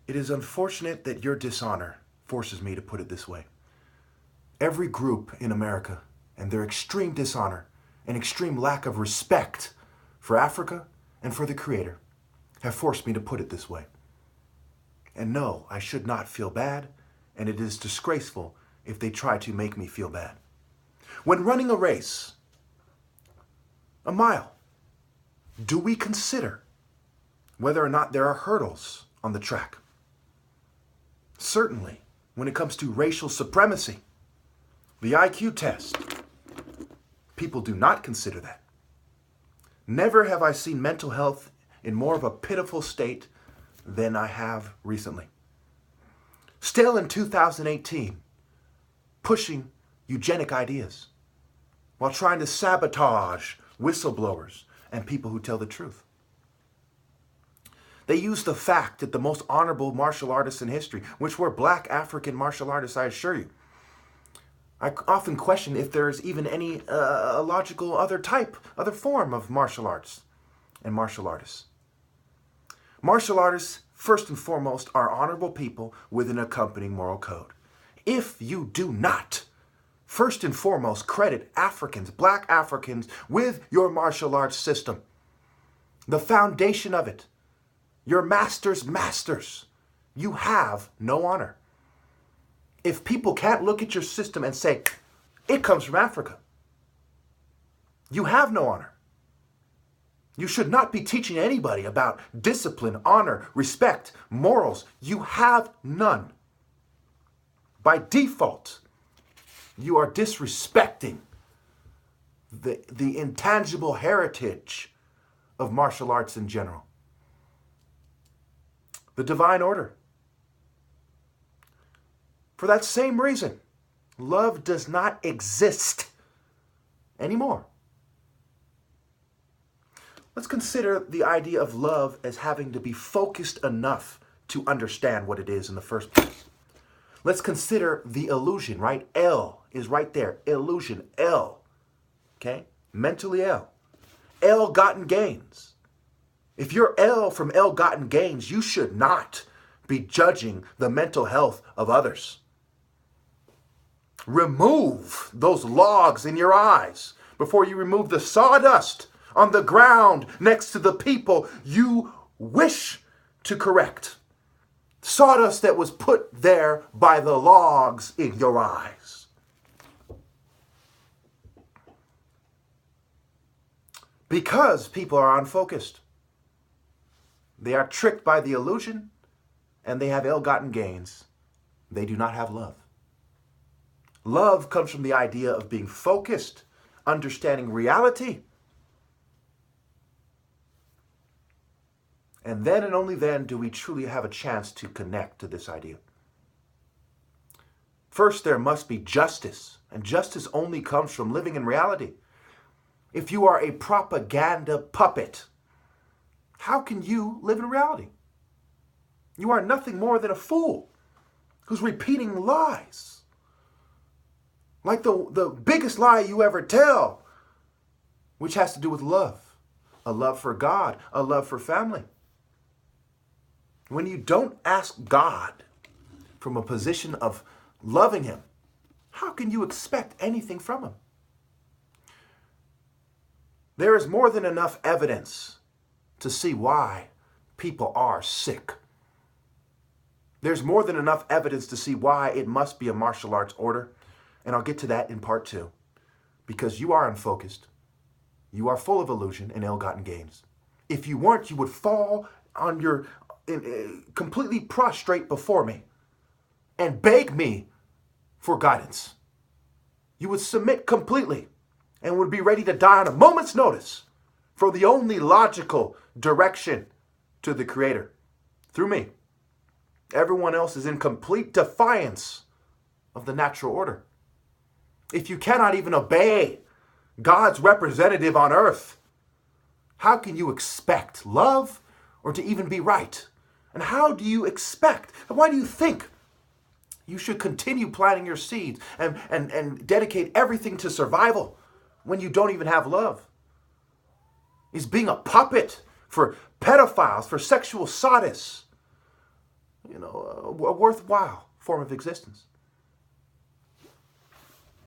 It is unfortunate that your dishonor forces me to put it this way. Every group in America and their extreme dishonor and extreme lack of respect for Africa and for the Creator have forced me to put it this way. And no, I should not feel bad, and it is disgraceful if they try to make me feel bad. When running a race, a mile, do we consider whether or not there are hurdles on the track? Certainly, when it comes to racial supremacy, the IQ test, people do not consider that. Never have I seen mental health in more of a pitiful state than I have recently. Still in 2018, pushing eugenic ideas while trying to sabotage whistleblowers and people who tell the truth. They use the fact that the most honorable martial artists in history, which were black African martial artists, I assure you. I often question if there's even any logical other form of martial arts and martial artists. Martial artists, first and foremost, are honorable people with an accompanying moral code. If you do not, first and foremost, credit Africans, black Africans, with your martial arts system, the foundation of it, your master's masters, you have no honor. If people can't look at your system and say, it comes from Africa, you have no honor. You should not be teaching anybody about discipline, honor, respect, morals. You have none. By default, you are disrespecting the intangible heritage of martial arts in general. The divine order. For that same reason, love does not exist anymore. Let's consider the idea of love as having to be focused enough to understand what it is in the first place. Let's consider the illusion, right? L is right there. Illusion, L. Okay? Mentally L. Ill-gotten gains. If you're L from ill-gotten gains, you should not be judging the mental health of others. Remove those logs in your eyes before you remove the sawdust on the ground next to the people you wish to correct. Sawdust that was put there by the logs in your eyes. Because people are unfocused. They are tricked by the illusion and they have ill-gotten gains. They do not have love. Love comes from the idea of being focused, understanding reality. And then and only then do we truly have a chance to connect to this idea. First, there must be justice, and justice only comes from living in reality. If you are a propaganda puppet, how can you live in reality? You are nothing more than a fool who's repeating lies. Like the biggest lie you ever tell, which has to do with love. A love for God, a love for family. When you don't ask God from a position of loving Him, how can you expect anything from Him? There is more than enough evidence to see why people are sick. There's more than enough evidence to see why it must be a martial arts order. And I'll get to that in part 2. Because you are unfocused. You are full of illusion and ill-gotten gains. If you weren't, you would fall on your completely prostrate before me and beg me for guidance. You would submit completely and would be ready to die on a moment's notice for the only logical direction to the Creator, through me. Everyone else is in complete defiance of the natural order. If you cannot even obey God's representative on earth, how can you expect love or to even be right? And how do you expect, and why do you think you should continue planting your seeds and dedicate everything to survival when you don't even have love? Is being a puppet for pedophiles, for sexual sadists. a worthwhile form of existence.